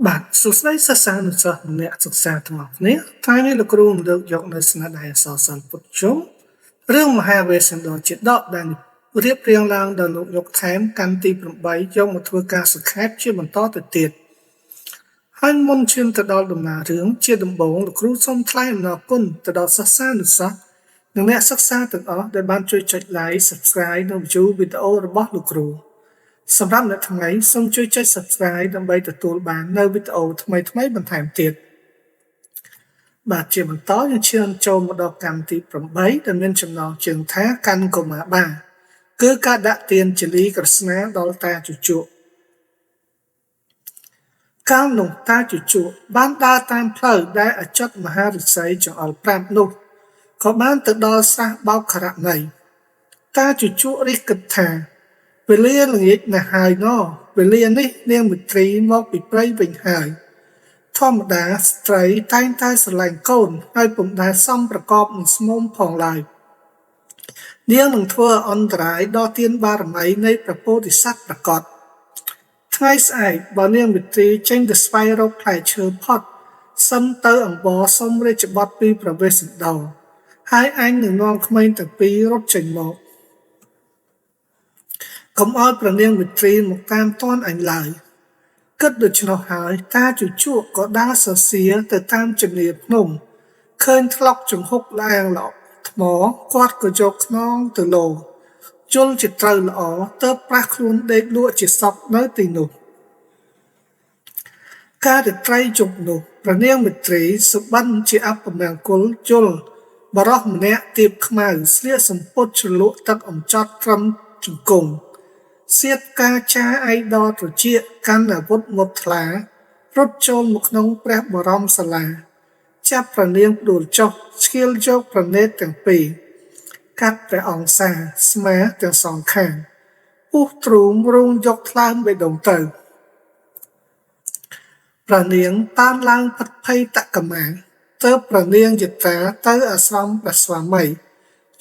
បាទសួស្តីសិស្សានុសិស្សម្នាក់សិក្សាទាំងអស់គ្នាថ្ងៃនេះលោកគ្រូនឹងលើកយកនៅស្នាដៃអក្សរសិល្ប៍ពុទ្ធជុំរឿងមហាវេស្សន្តរជាដកដែលរៀបរៀងឡើងដោយលោកយកថែមកាន់ទី8យកមកធ្វើការសង្ខេបជាបន្តទៅទៀតហើយមុនឈានទៅដល់ដំណើររឿងជាដំបូងលោកគ្រូសូមថ្លែងអំណរគុណទៅដល់សិស្សានុសិស្សនិងអ្នកសិក្សាទាំងអស់ដែលបានជួយចុច Like Subscribe និង View វីដេអូរបស់លោកគ្រូសម្រាប់អ្នកថ្មីសូមជួយចុច Subscribe ដើម្បីទទួលបាននូវវីដេអូថ្មីៗបន្ថែមទៀតបាទជាបន្តយើងឈានចូលមកដល់កម្មទី8ដែលមានចំណងជើងថាកាន់កុមារបាគឺការដាក់ទានជាលីក្រស្នាដល់តាជជក់កាលនោះតាជជក់បានដើរតាមផ្លូវដែលអច្យុតមហាឫសីចង្អុលប្រាប់នោះក៏បានទៅដល់ស្រះបោកខរណីតាជជក់រិះគិតថាវេលាល្ងាចណាស់ហើយណវេលានេះនាងមិត្រីមកពីព្រៃវិញហើយធម្មតាស្ត្រីតែងតែស្រឡាញ់កូនហើយពុំដែលសមប្រកបនឹងស្មុំផងឡើយនាងនឹងធ្វើអន្តរាយដល់ទានបារមីនៃព្រះពោធិសត្វប្រកបថ្ងៃស្អែកបើនាងមិត្រីចេញទៅស្វែងរកផ្លែឈើផុតសឹមទៅអង្វរសុំរាជបុត្រពីព្រះវេស្សន្តរហើយអញនឹងនាំក្មេងទាំងពីររត់ចេញមកកុំឲ្យព្រះនាងមិត្រីមកតាមទាន់អញឡើយគិតដូច្នោះហើយតាជជក់ក៏ដើរសរសៀរទៅតាមជំនាភ្នំឃើញថ្លុកចំហុកឡើងល្អថ្មគាត់ក៏យកខ្នងទៅលោជល់ជាត្រូវល្អទើបប្រះខ្លួនដេកលក់ជាសពនៅទីនោះការរាត្រីជប់នោះព្រះនាងមិត្រីសុបិនជាអពមង្គលជល់បរោះម្នាក់ទៀបខ្មៅស្លៀកសំពត់ជ្រលក់ទឹកអំចត់ត្រឹមជង្គង់សៀតការចាឯកដត្រជាកាន់អាវុធមុតថ្លារត់ចូលមកក្នុងព្រះបរមសាលាចាប់ព្រះនាងដួលចុះស្គៀលយកព្រះនេត្រទាំងពីរកាត់ព្រះអង្គសាស្មាទាំងសងខាងពុះទ្រូងរងយកថ្លើមបេះដូងទៅព្រះនាងតាមឡើងផិតភ័យតកមាទើបព្រះនាងយត្រាទៅអាស្រមព្រះស្វាមី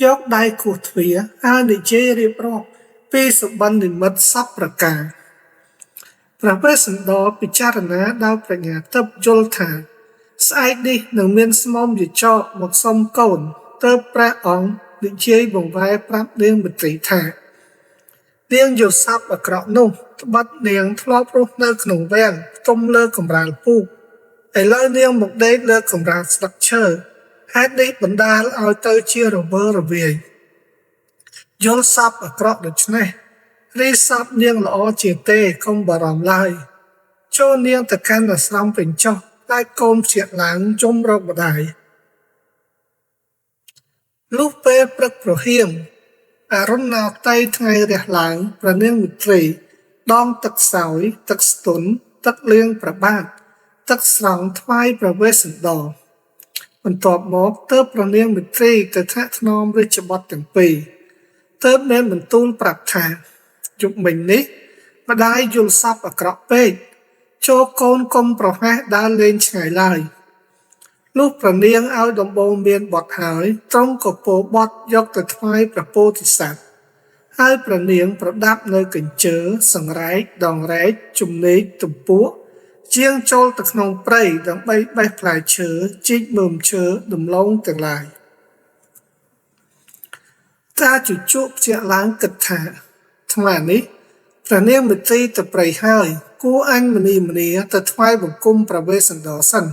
យកដៃគោះទ្វារហើយនិយាយរៀបរាប់ពីសុបិននិមិត្តសពប្រការព្រះវេស្សន្តរពិចារណាដោយប្រាជ្ញាទិព្វយល់ថាស្អែកនេះនឹងមានស្មុំជាចកមកសុំកូនទើបព្រះអង្គនិយាយបង្វែរប្រាប់នាងមត្រីថានាងយល់សពអាក្រក់នោះត្បិតនាងធ្លាប់រស់នៅក្នុងវាំងផ្ទុំលើកម្រាលពូកឥឡូវនាងមកដេកលើកម្រាលស្លឹកឈើហេតុនេះបណ្ដាលឲ្យទៅជារវើរវាយយល់សពអាក្រក់ដូច្នេះរីសពនាងល្អជាទេកុំបារម្ភឡើយចូលនាងទៅកាន់អាស្រមពេញចុះតែកូនភ្ជាប់ឡើងជុំរកម្ដាយលុះពេលព្រឹកប្រហៀងអរុណោទ័យថ្ងៃរះឡើងព្រះនាងមិត្រីដងទឹកសោយទឹកស្ទុនទឹកលៀងប្របាទទឹកស្រង់ថ្វាយព្រះវេស្សន្តរបន្ទាប់មកទើបព្រះនាងមិត្រីទៅថ្នាក់ថ្នមរាជបុត្រទាំងពីរទើបមានបន្ទូលប្រាប់ថាជប់មិញនេះម្ដាយយល់សពអាក្រក់ពេកចូលកូនកុំប្រហែសដើរលេងឆ្ងាយឡើយលុះព្រះនាងឲ្យដំបូងមានបត់ហើយទ្រង់ក៏ពោបត់យកទៅថ្វាយព្រះពោធិសត្វហើយព្រះនាងប្រដាប់នៅកញ្ជើសង្រែកដងរែកជំនេកទំពក់ជាងចូលទៅក្នុងព្រៃដើម្បីបេះផ្លែឈើជីកមើមឈើដំឡូងទាំងឡាយតាជជក់ជាឡើងគិតថាថ្មនេះព្រះនាងមិត្រីទៅព្រៃហើយគួរអញមនីទៅថ្វាយបង្គំព្រះវេស្សន្តរសិន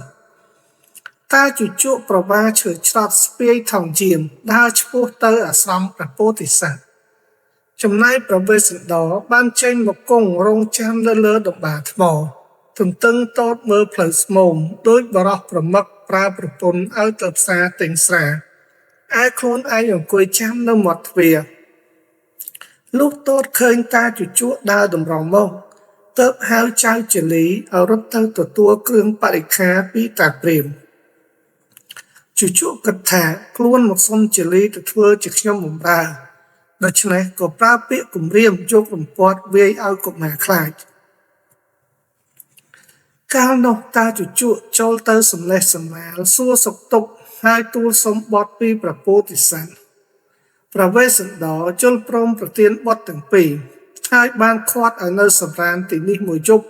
តាជជក់ប្រវាឈើច្រត់ស្ពាយថងជាមដើរឆ្ពោះទៅអាស្រមព្រះពោធិសត្វចំណែកព្រះវេស្សន្តរបានចេញមកគង់រងចាំលើដំបាថ្មទន្ទឹងតតមើលផ្លូវស្មោមដោយបរោះប្រមឹកប្រើប្រពន្ធឲ្យទៅផ្សារទិញស្រាឯខ្លួនឯងអង្គុយចាំនៅមាត់ទ្វារលុះតូតឃើញតាជជក់ដើរតម្រង់មកទើបហៅចៅចលីឲ្យរត់ទៅទទួលគ្រឿងបរិក្ខារពីតាព្រាហ្មណ៍ជជក់គិតថាខ្លួនមកសុំចលីទៅធ្វើជាខ្ញុំបម្រើដូច្នេះក៏ប្រើពាក្យគំរាមយករំពាត់វាយឲ្យកុមារខ្លាចកាលនោះតាជជក់ចូលទៅសម្លេះសម្មាលសួរសុខទុក្ខហើយទូលសុំបទពីព្រះពោធិសត្វព្រះវេស្សន្តរជល់ព្រមប្រទានបទទាំងពីរហើយបានឃាត់ឲ្យនៅសម្រានទីនេះមួយយប់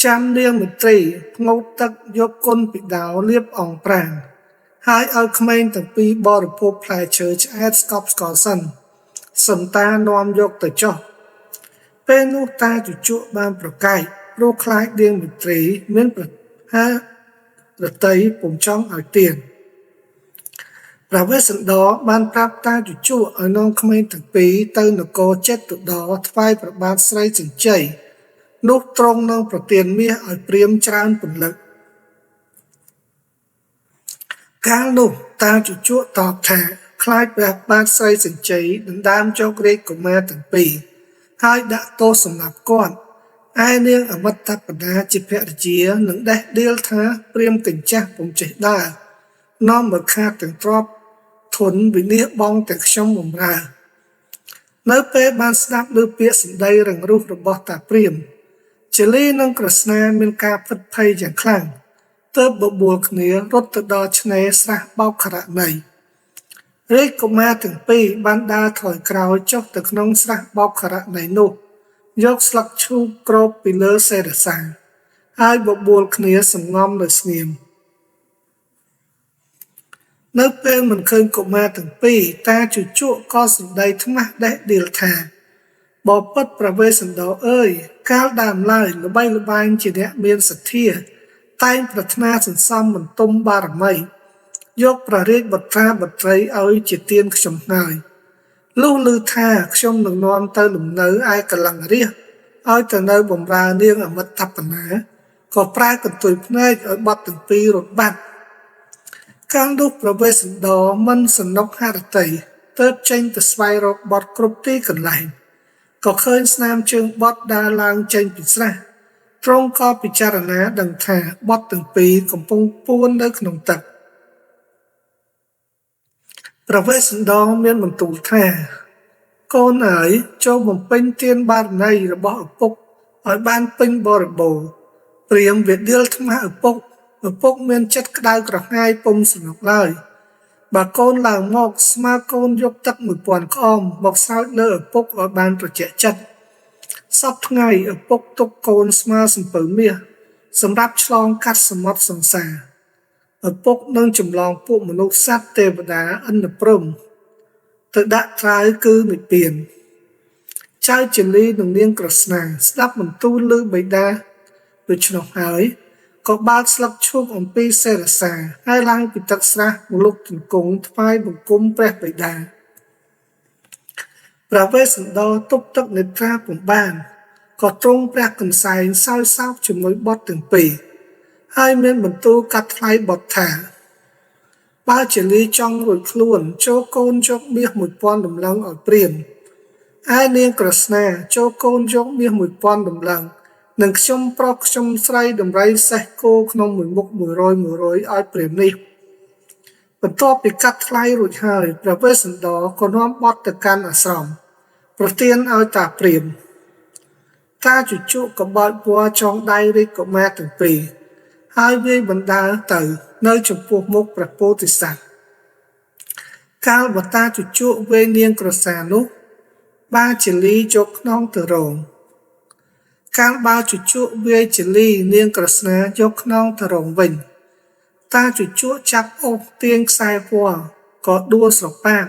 ចាំនាងមន្ត្រីងូតទឹកយកគុណពីដោលាបអងប្រាណហើយឲ្យក្មេងទាំងពីរបរិភោគផ្លែឈើឆ្អែតស្កប់ស្កល់សិនសន្តានាំយកទៅចុះពេលនោះតាជជក់បានប្រកែកព្រោះខ្លាចនាងមន្ត្រីមានប្រហារតីពុំចង់ឲ្យទៀនព្រះវេស្សន្តរបានប្រាប់តាជជក់ឲ្យនាំក្មេងទាំងពីរទៅនគរចេតុត្តរថ្វាយព្រះបាទស្រីសញ្ជ័យនោះទ្រង់នឹងប្រទានមាសឲ្យព្រាហ្មណ៍ច្រើនពន្លឹកកាលនោះតាជជក់តបថាខ្លាចព្រះបាទស្រីសញ្ជ័យដណ្ដើមយករាជកុមារទាំងពីរហើយដាក់ទោសសម្រាប់គាត់ឯនាងអមិតបតាជាភរិយានឹងដេះដៀលថាព្រាហ្មណ៍កញ្ចាស់ពុំចេះដើរនាំមកខាតទាំងទ្រព្យធនវិនិច្ឆ័យបងទាំងខ្ញុំបំរើនៅពេលបានស្ដាប់ឮពាក្យសម្ដីរឹងរូសរបស់តាព្រាហ្មណ៍ជលីនិងក្រស្នាមានការភិតភ័យយ៉ាងខ្លាំងទើបបបួលគ្នារត់ទៅដល់ឆ្នេរស្រះបោកខរណីរាជកុមារទាំងពីរបានដើរថយក្រោយចុះទៅក្នុងស្រះបោកខរណីនោះយកស្លឹកឈូកគ្របពីលើសេរសាហើយបបួលគ្នាសំងំនៅស្ងៀមនៅពេលមិនឃើញកុមារទាំងពីរតាជជក់ក៏សម្ដីថ្មាស់ដេះដៀលថាបបិទ្ធព្រះវេស្សន្តរអើយកាលដើមឡើយល្បីល្បាញជាអ្នកមានសទ្ធាតែងប្រាថ្នាសន្សំបន្ទុំបារមីយកព្រះរាជបុត្រាបុត្រីឲ្យជាទានខ្ញុំហើយលុះឮថាខ្ញុំនឹងនាំទៅលំនៅឯកលង្ករាជឲ្យទៅនៅបម្រើនាងអមិតបនាក៏ប្រើកន្ទុយភ្នែកឲ្យបត់ទាំងពីររត់បាត់កាលនោះព្រះវេស្សន្តរមិនសនុកហរតីទើបចេញទៅស្វែងរកបត់គ្រប់ទីកន្លែងក៏ឃើញស្នាមជើងបត់ដើរឡើងចេញពីស្រះទ្រង់ក៏ពិចារណាដឹងថាបត់ទាំងពីរកំពុងពួននៅក្នុងទឹកព្រះវេស្សន្តរមានបន្ទូលថាកូនអើយចូលបំពេញទានបារមីរបស់ឪពុកឲ្យបានពេញបរិបូរណ៍ព្រាហ្មណ៍វាដៀលថ្មាស់ឪពុកមានចិត្តក្តៅក្រហាយពុំសំណុកឡើយបើកូនឡើងមកស្មើកូនយកទឹក1000ក្អមមកស្រោចលើឪពុកឲ្យបានត្រជាក់ចិត្តសពថ្ងៃឪពុកទុកកូនស្មើសំពៅមាសសម្រាប់ឆ្លងកាត់សមុទ្រសង្សារឪពុកនឹងចម្លងពួកមនុស្សសត្វទេវតាឥន្ទព្រំទៅដាក់ត្រើយគឺនិព្វានចៅជលីនិងនាងក្រស្នាស្ដាប់បន្ទូលឮបិតាដូច្នោះហើយក៏បើកស្លឹកឈូកអំពីសេរសាហើយឡើងពីទឹកស្រះមកលុកជង្គង់ថ្វាយបង្គំព្រះបិតាព្រះវេស្សន្តរទប់ទឹកនេត្រាពុំបានក៏ទ្រង់ព្រះកន្សែងសោយសោកជាមួយបុត្រទាំងពីរហើយមានបន្ទូលកាត់ថ្លៃបុត្រថាបើជលីចង់រួចខ្លួនចូលកូនយកមាស1000ដំឡឹងឲ្យព្រាហ្មណ៍ឯនាងក្រស្នាចូលកូនយកមាស1000ដំឡឹងនិងខ្ញុំប្រុសខ្ញុំស្រីដំរីសេះគោក្នុងមួយមុខ100ឲ្យព្រាហ្មណ៍នេះបន្ទាប់ពីកាត់ថ្លៃរួចហើយព្រះវេស្សន្តរក៏នាំបុត្រទៅកាន់អាស្រមប្រទានឲ្យតាព្រាហ្មណ៍តាជជក់ក៏បោចពណ៌ចងដៃរាជកុមារទាំងពីរហើយវាយបណ្ដាលទៅនៅចំពោះមុខព្រះពោធិសត្វកាលបតាជជក់វេនាងក្រសានោះបាជលីយកខ្នងទៅរងកាលបាជជក់វាយជលីនាងក្រស្នាយកខ្នងទៅរងវិញតាជជក់ចាប់អូសទាញខ្សែពណ៌ក៏ដួលស្រប៉ាក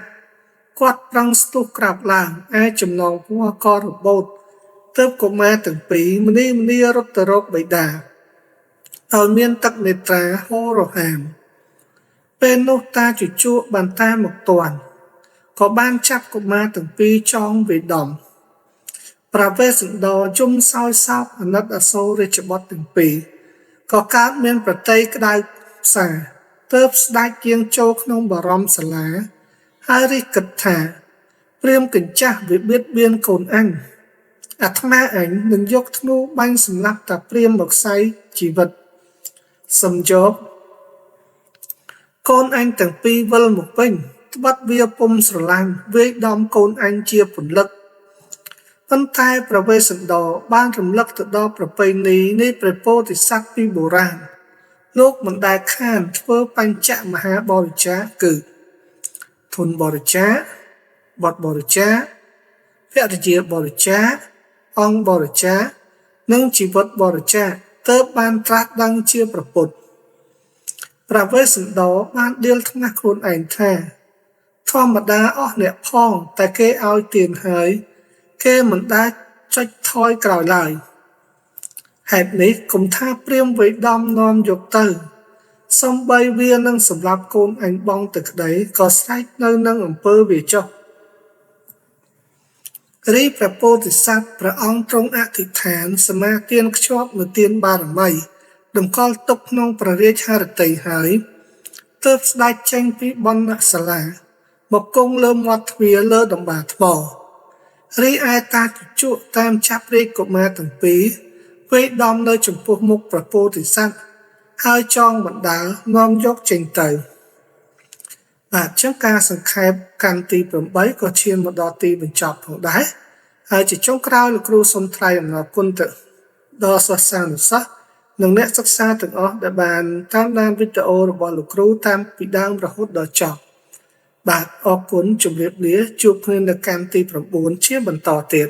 គាត់ប្រឹងស្ទុះក្រាបឡើងឯចំណងពណ៌ក៏របូតទើបកុមារទាំងពីរម្នីរត់ទៅរកបិតាឲ្យមានទឹកនេត្រាហូររហាមពេលនោះតាជជក់បានតាមមកទាន់ក៏បានចាប់កុមារទាំងពីរចងវេដំព្រះវេស្សន្តរជុំសោយសោកអាណិតអាសូររាជបុត្រទាំងពីរក៏កើតមានប្រតិក្តៅផ្សាទើបស្ដេចយាងចូលក្នុងបរមសាលាហើយរិះគិតថាព្រាហ្មណ៍កញ្ចាស់វាបៀតបៀនកូនអញអាត្មាអញនឹងយកធ្នូបាញ់សម្លាប់តាព្រាហ្មណ៍មកខ្សែជីវិតសំយោគកូនអញទាំងពីរវិលមកវិញត្បិតវាពុំស្រឡាញ់វាយដំកូនអញជាពន្លឹកប៉ុន្តែព្រះវេស្សន្តរបានរំលឹកទៅដល់ប្រពៃណីនៃព្រះពោធិសត្វពីបុរាណលោកមិនដែលខានធ្វើបញ្ចមហាបរិច្ចាគគឺធនបរិច្ចាគបទបរិច្ចាគភរិយាបរិច្ចាគអង្គបរិច្ចាគនិងជីវិតបរិច្ចាគ ទើបបានត្រាស់ដឹងជាប្រពុតព្រះវេស្សន្តរបានដៀលថ្ងាសខ្លួនឯងថាធម្មតាអស់អ្នកផងតែគេឲ្យទានហើយគេមិនដែលចុចថយក្រោយឡើយហេតុនេះគុំថាព្រាមវេដំនាំយកទៅសំបីវានឹងសម្រាប់កូនអញបងទៅក្តីក៏ស្រែកនៅនឹងអំពើវាចុះរីព្រះពោធិសត្វព្រះអង្គទ្រង់អធិដ្ឋានសមាទានខ្ជាប់នូវទានបារមីតម្កល់ទុកក្នុងព្រះរាជហឫទ័យហើយទើបស្ដេចចេញពីបណ្ណសាលាមកគង់លើមាត់ទ្វារលើដំបាថ្មរីឯតាជជក់តាមចាប់រាជកុមារទាំងពីរវេដំនៅចំពោះមុខព្រះពោធិសត្វហើយចងបណ្ដាលនាំយកចេញទៅបាទចឹងការសង្ខេបកាន់ទី8ក៏ឈានមកដល់ទីបញ្ចប់ផងដែរហើយជាចុងក្រោយលោកគ្រូសូមថ្លែងអំណរគុណទៅដល់សិស្សានុសិស្សនិងអ្នកសិក្សាទាំងអស់ដែលបានតាមដានវីដេអូរបស់លោកគ្រូតាមពីដើមរហូតដល់ចប់បាទអរគុណជម្រាបលាជួបគ្នានៅកាន់ទី9ជាបន្តទៀត